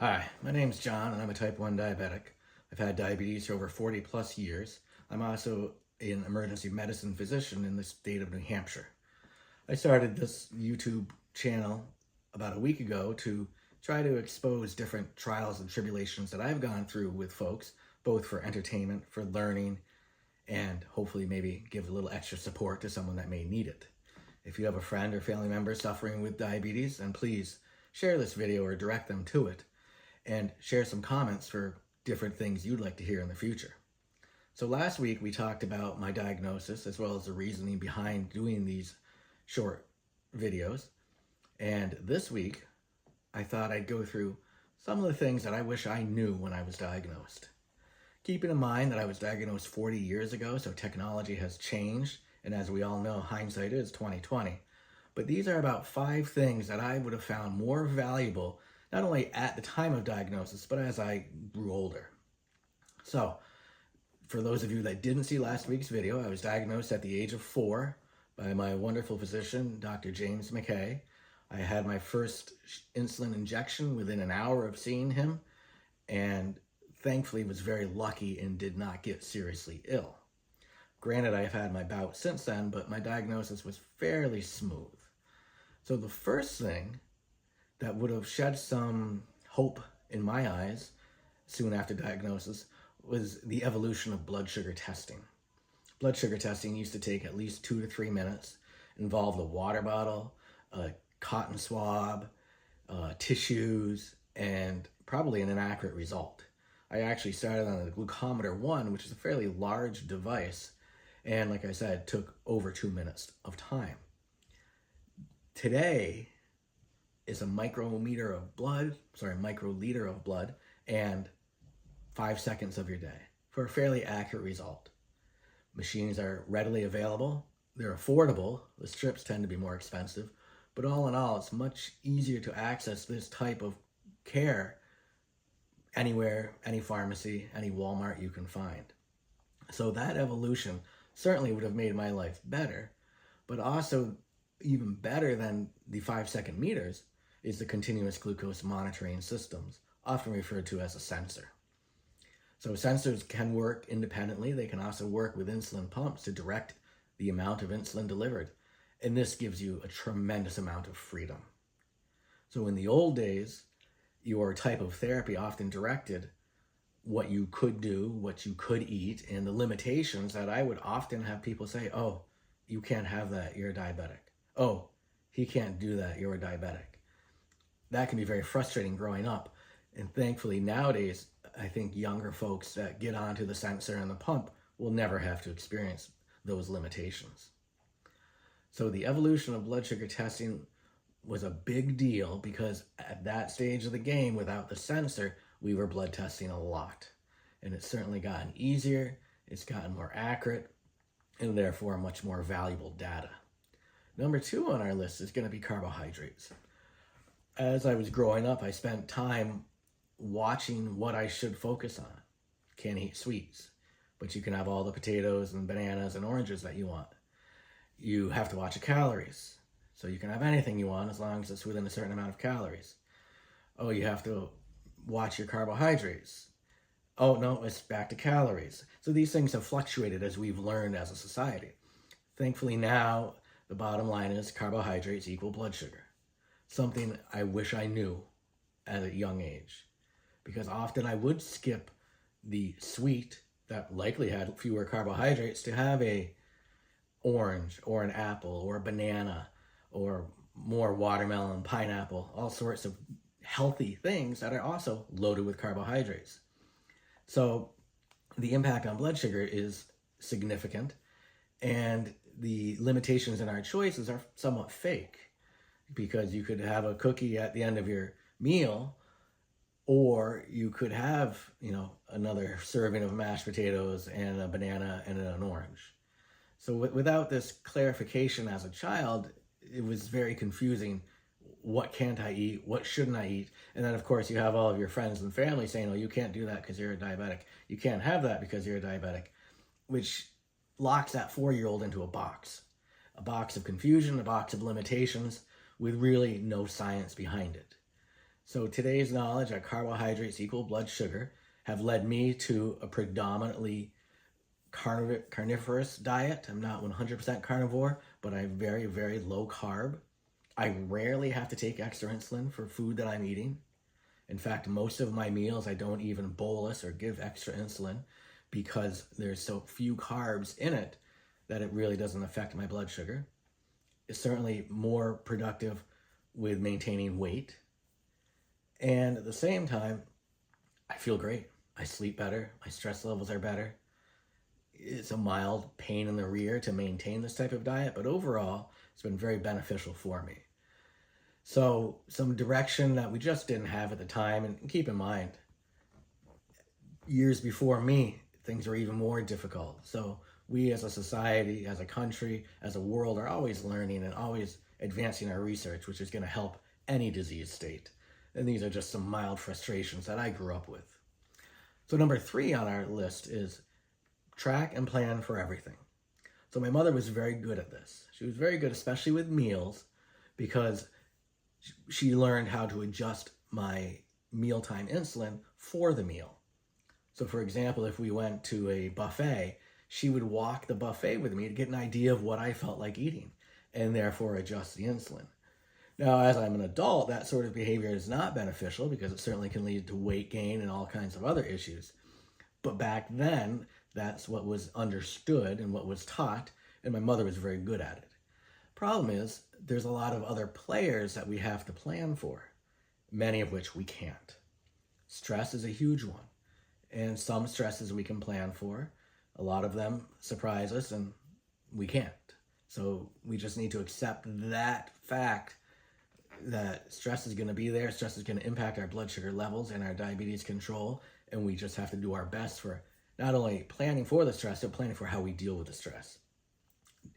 Hi, my name's John and I'm a type 1 diabetic. I've had diabetes for over 40 plus years. I'm also an emergency medicine physician in the state of New Hampshire. I started this YouTube channel about a week ago to try to expose different trials and tribulations that I've gone through with folks, both for entertainment, for learning, and hopefully maybe give a little extra support to someone that may need it. If you have a friend or family member suffering with diabetes, then please share this video or direct them to it, and share some comments for different things you'd like to hear in the future. So last week we talked about my diagnosis as well as the reasoning behind doing these short videos. And this week I thought I'd go through some of the things that I wish I knew when I was diagnosed. Keeping in mind that I was diagnosed 40 years ago, so technology has changed, and as we all know, hindsight is 2020. But these are about 5 things that I would have found more valuable not only at the time of diagnosis, but as I grew older. So, for those of you that didn't see last week's video, I was diagnosed at the age of 4 by my wonderful physician, Dr. James McKay. I had my first insulin injection within an hour of seeing him, and thankfully was very lucky and did not get seriously ill. Granted, I've had my bouts since then, but my diagnosis was fairly smooth. So the first thing that would have shed some hope in my eyes soon after diagnosis was the evolution of blood sugar testing. Blood sugar testing used to take at least 2 to 3 minutes, involved a water bottle, a cotton swab, tissues, and probably an inaccurate result. I actually started on the glucometer 1, which is a fairly large device, and like I said, took over 2 minutes of time. Today is a microliter of blood and 5 seconds of your day for a fairly accurate result. Machines are readily available, they're affordable, the strips tend to be more expensive, but all in all, it's much easier to access this type of care anywhere, any pharmacy, any Walmart you can find. So that evolution certainly would have made my life better, but also even better than the 5-second meters is the continuous glucose monitoring systems, often referred to as a sensor. So sensors can work independently. They can also work with insulin pumps to direct the amount of insulin delivered. And this gives you a tremendous amount of freedom. So in the old days, your type of therapy often directed what you could do, what you could eat, and the limitations that I would often have people say, oh, you can't have that, you're a diabetic. Oh, he can't do that, you're a diabetic. That can be very frustrating growing up. And thankfully nowadays, I think younger folks that get onto the sensor and the pump will never have to experience those limitations. So the evolution of blood sugar testing was a big deal because at that stage of the game, without the sensor, we were blood testing a lot. And it's certainly gotten easier, it's gotten more accurate, and therefore much more valuable data. Number 2 on our list is going to be carbohydrates. As I was growing up, I spent time watching what I should focus on. Can't eat sweets, but you can have all the potatoes and bananas and oranges that you want. You have to watch your calories, so you can have anything you want as long as it's within a certain amount of calories. Oh, you have to watch your carbohydrates. Oh, no, it's back to calories. So these things have fluctuated as we've learned as a society. Thankfully now, the bottom line is carbohydrates equal blood sugar. Something I wish I knew at a young age, because often I would skip the sweet that likely had fewer carbohydrates to have a orange or an apple or a banana or more watermelon, pineapple, all sorts of healthy things that are also loaded with carbohydrates. So the impact on blood sugar is significant, and the limitations in our choices are somewhat fake, because you could have a cookie at the end of your meal, or you could have, another serving of mashed potatoes and a banana and an orange. So without this clarification as a child, it was very confusing. What can't I eat? What shouldn't I eat? And then, of course, you have all of your friends and family saying, oh, you can't do that because you're a diabetic. You can't have that because you're a diabetic, which locks that 4-year-old into a box of confusion, a box of limitations with really no science behind it. So today's knowledge that carbohydrates equal blood sugar have led me to a predominantly carnivorous diet. I'm not 100% carnivore, but I'm very, very low carb. I rarely have to take extra insulin for food that I'm eating. In fact, most of my meals, I don't even bolus or give extra insulin because there's so few carbs in it that it really doesn't affect my blood sugar. It's certainly more productive with maintaining weight. And at the same time, I feel great. I sleep better. My stress levels are better. It's a mild pain in the rear to maintain this type of diet, but overall, it's been very beneficial for me. So some direction that we just didn't have at the time, and keep in mind, years before me, things were even more difficult. So we as a society, as a country, as a world are always learning and always advancing our research, which is going to help any disease state. And these are just some mild frustrations that I grew up with. So number 3 on our list is track and plan for everything. So my mother was very good at this. She was very good, especially with meals, because she learned how to adjust my mealtime insulin for the meal. So for example, if we went to a buffet, she would walk the buffet with me to get an idea of what I felt like eating and therefore adjust the insulin. Now, as I'm an adult, that sort of behavior is not beneficial because it certainly can lead to weight gain and all kinds of other issues. But back then, that's what was understood and what was taught, and my mother was very good at it. Problem is, there's a lot of other players that we have to plan for, many of which we can't. Stress is a huge one, and some stresses we can plan for. A lot of them surprise us, and we can't. So we just need to accept that fact that stress is going to be there. Stress is going to impact our blood sugar levels and our diabetes control, and we just have to do our best for not only planning for the stress, but planning for how we deal with the stress.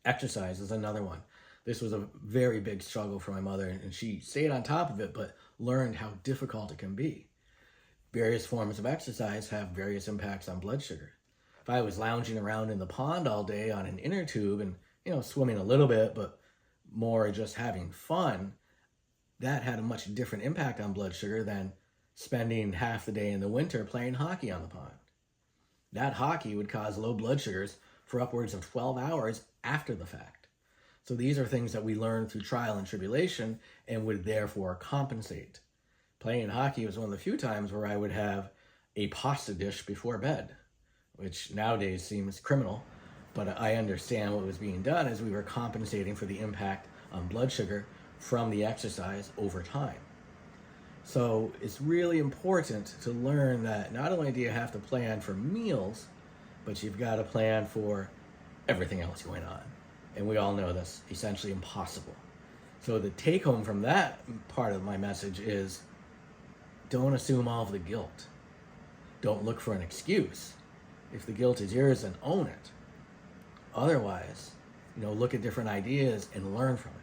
Exercise is another one. This was a very big struggle for my mother, and she stayed on top of it, but learned how difficult it can be. Various forms of exercise have various impacts on blood sugar. If I was lounging around in the pond all day on an inner tube and, swimming a little bit, but more just having fun, that had a much different impact on blood sugar than spending half the day in the winter playing hockey on the pond. That hockey would cause low blood sugars for upwards of 12 hours after the fact. So these are things that we learn through trial and tribulation and would therefore compensate. Playing hockey was one of the few times where I would have a pasta dish before bed, which nowadays seems criminal, but I understand what was being done as we were compensating for the impact on blood sugar from the exercise over time. So it's really important to learn that not only do you have to plan for meals, but you've got to plan for everything else going on. And we all know that's essentially impossible. So the take home from that part of my message is don't assume all of the guilt. Don't look for an excuse. If the guilt is yours, then own it. Otherwise, look at different ideas and learn from it.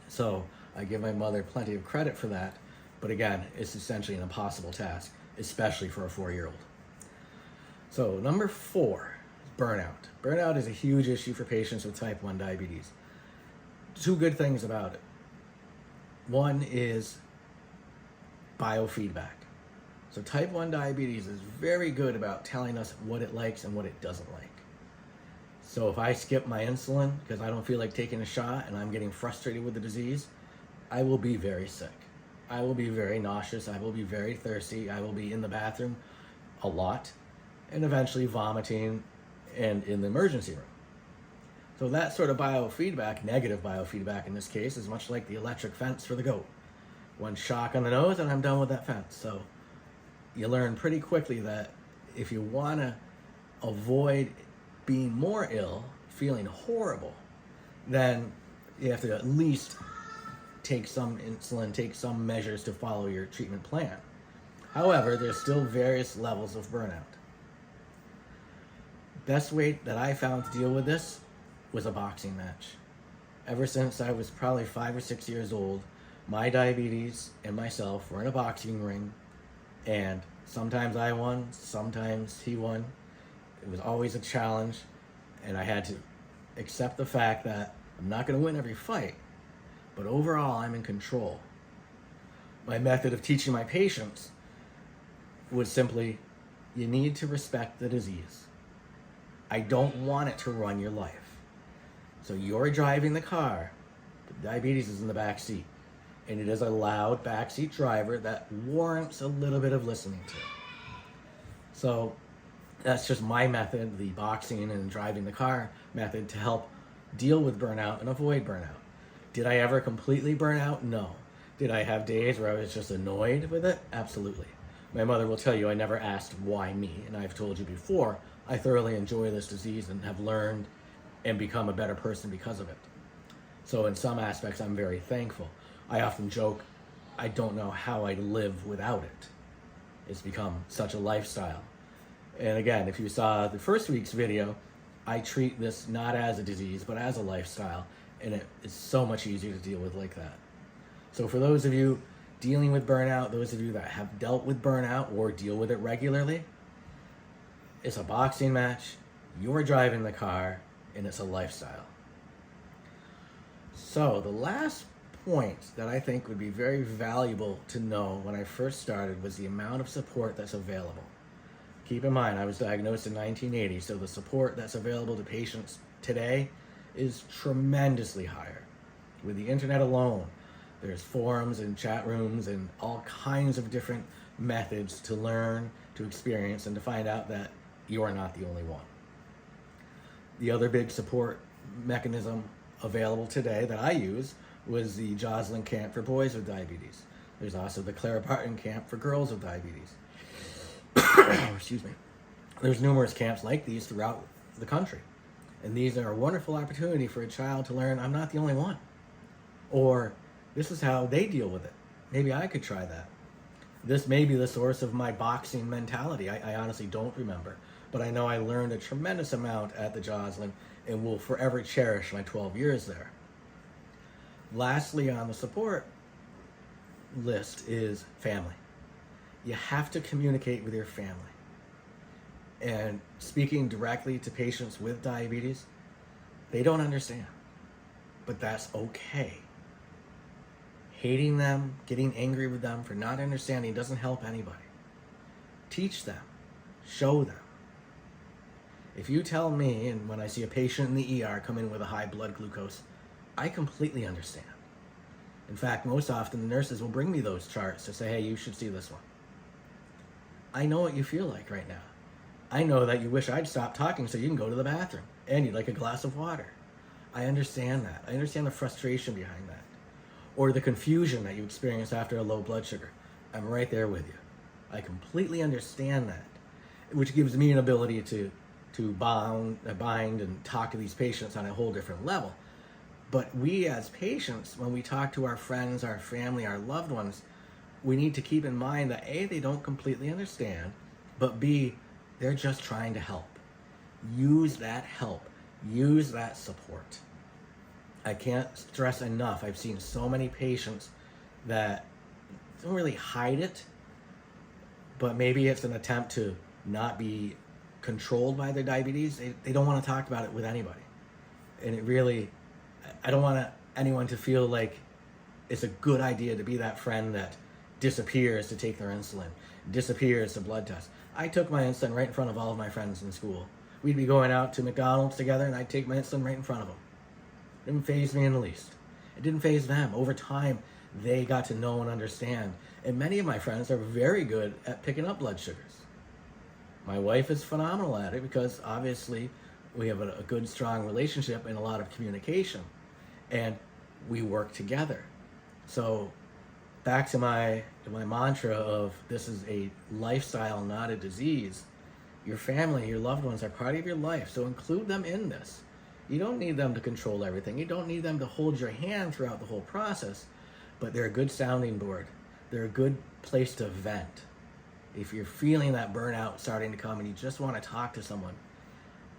So I give my mother plenty of credit for that. But again, it's essentially an impossible task, especially for a 4-year-old. So number 4, burnout. Burnout is a huge issue for patients with type 1 diabetes. 2 good things about it. One is biofeedback. So type 1 diabetes is very good about telling us what it likes and what it doesn't like. So if I skip my insulin because I don't feel like taking a shot and I'm getting frustrated with the disease, I will be very sick. I will be very nauseous. I will be very thirsty. I will be in the bathroom a lot and eventually vomiting and in the emergency room. So that sort of biofeedback, negative biofeedback in this case, is much like the electric fence for the goat. One shock on the nose and I'm done with that fence. So you learn pretty quickly that if you want to avoid being more ill, feeling horrible, then you have to at least take some insulin, take some measures to follow your treatment plan. However, there's still various levels of burnout. Best way that I found to deal with this was a boxing match. Ever since I was probably 5 or 6 years old, my diabetes and myself were in a boxing ring, and sometimes I won, sometimes he won. It was always a challenge, and I had to accept the fact that I'm not going to win every fight, but overall I'm in control. My method of teaching my patients was simply, you need to respect the disease. I don't want it to run your life. So you're driving the car, but diabetes is in the back seat. And it is a loud backseat driver that warrants a little bit of listening to. So that's just my method, the boxing and driving the car method, to help deal with burnout and avoid burnout. Did I ever completely burn out? No. Did I have days where I was just annoyed with it? Absolutely. My mother will tell you I never asked why me, and I've told you before, I thoroughly enjoy this disease and have learned and become a better person because of it. So in some aspects, I'm very thankful. I often joke, I don't know how I'd live without it. It's become such a lifestyle. And again, if you saw the first week's video, I treat this not as a disease, but as a lifestyle, and it is so much easier to deal with like that. So for those of you dealing with burnout, those of you that have dealt with burnout or deal with it regularly, it's a boxing match, you're driving the car, and it's a lifestyle. So the last point that I think would be very valuable to know when I first started was the amount of support that's available. Keep in mind, I was diagnosed in 1980, so the support that's available to patients today is tremendously higher. With the internet alone, there's forums and chat rooms and all kinds of different methods to learn, to experience, and to find out that you are not the only one. The other big support mechanism available today that I use was the Joslin Camp for boys with diabetes. There's also the Clara Barton Camp for girls with diabetes. Excuse me. There's numerous camps like these throughout the country. And these are a wonderful opportunity for a child to learn, I'm not the only one. Or, this is how they deal with it. Maybe I could try that. This may be the source of my boxing mentality. I honestly don't remember. But I know I learned a tremendous amount at the Joslin and will forever cherish my 12 years there. Lastly, on the support list is family. You have to communicate with your family. And speaking directly to patients with diabetes, they don't understand. But that's okay. Hating them, getting angry with them for not understanding doesn't help anybody. Teach them. Show them. If you tell me, and when I see a patient in the ER come in with a high blood glucose, I completely understand. In fact, most often the nurses will bring me those charts to say, hey, you should see this one. I know what you feel like right now. I know that you wish I'd stop talking so you can go to the bathroom, and you'd like a glass of water. I understand that. I understand the frustration behind that. Or the confusion that you experience after a low blood sugar. I'm right there with you. I completely understand that, which gives me an ability to bind and talk to these patients on a whole different level. But we as patients, when we talk to our friends, our family, our loved ones, we need to keep in mind that A, they don't completely understand, but B, they're just trying to help. Use that help. Use that support. I can't stress enough, I've seen so many patients that don't really hide it, but maybe it's an attempt to not be controlled by their diabetes. They don't want to talk about it with anybody. And it really, I don't want anyone to feel like it's a good idea to be that friend that disappears to take their insulin, disappears to blood tests. I took my insulin right in front of all of my friends in school. We'd be going out to McDonald's together and I'd take my insulin right in front of them. It didn't faze me in the least. It didn't faze them. Over time, they got to know and understand. And many of my friends are very good at picking up blood sugars. My wife is phenomenal at it because obviously we have a good, strong relationship and a lot of communication. And we work together. So back to my mantra of this is a lifestyle, not a disease. Your family, your loved ones are part of your life, so include them in this. You don't need them to control everything. You don't need them to hold your hand throughout the whole process, but they're a good sounding board. They're a good place to vent. If you're feeling that burnout starting to come and you just want to talk to someone,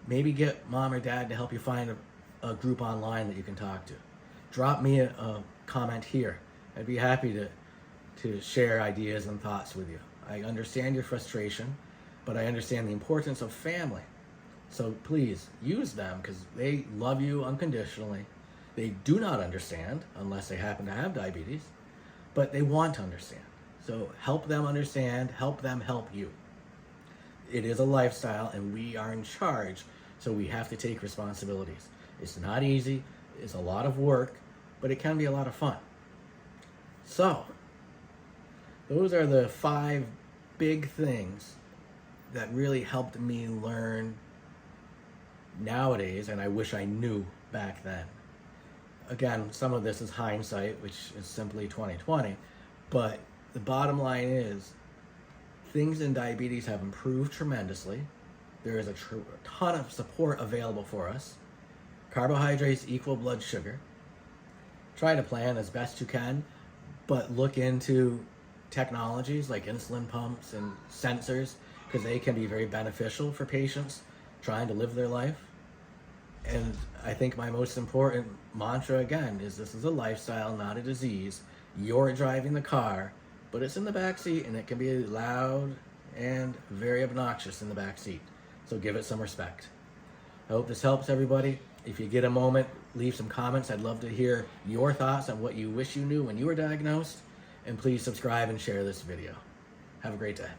maybe get mom or dad to help you find a group online that you can talk to. Drop me a comment here. I'd be happy to share ideas and thoughts with you. I understand your frustration, but I understand the importance of family. So please use them because they love you unconditionally. They do not understand unless they happen to have diabetes, but they want to understand. So help them understand, help them help you. It is a lifestyle and we are in charge, so we have to take responsibilities. It's not easy, it's a lot of work, but it can be a lot of fun. So, those are the 5 big things that really helped me learn nowadays, and I wish I knew back then. Again, some of this is hindsight, which is simply 2020, but the bottom line is things in diabetes have improved tremendously. There is a ton of support available for us. Carbohydrates equal blood sugar. Try to plan as best you can, but look into technologies like insulin pumps and sensors, because they can be very beneficial for patients trying to live their life. And I think my most important mantra again is this is a lifestyle, not a disease. You're driving the car, but it's in the back seat and it can be loud and very obnoxious in the back seat. So give it some respect. I hope this helps everybody. If you get a moment, leave some comments. I'd love to hear your thoughts on what you wish you knew when you were diagnosed. And please subscribe and share this video. Have a great day.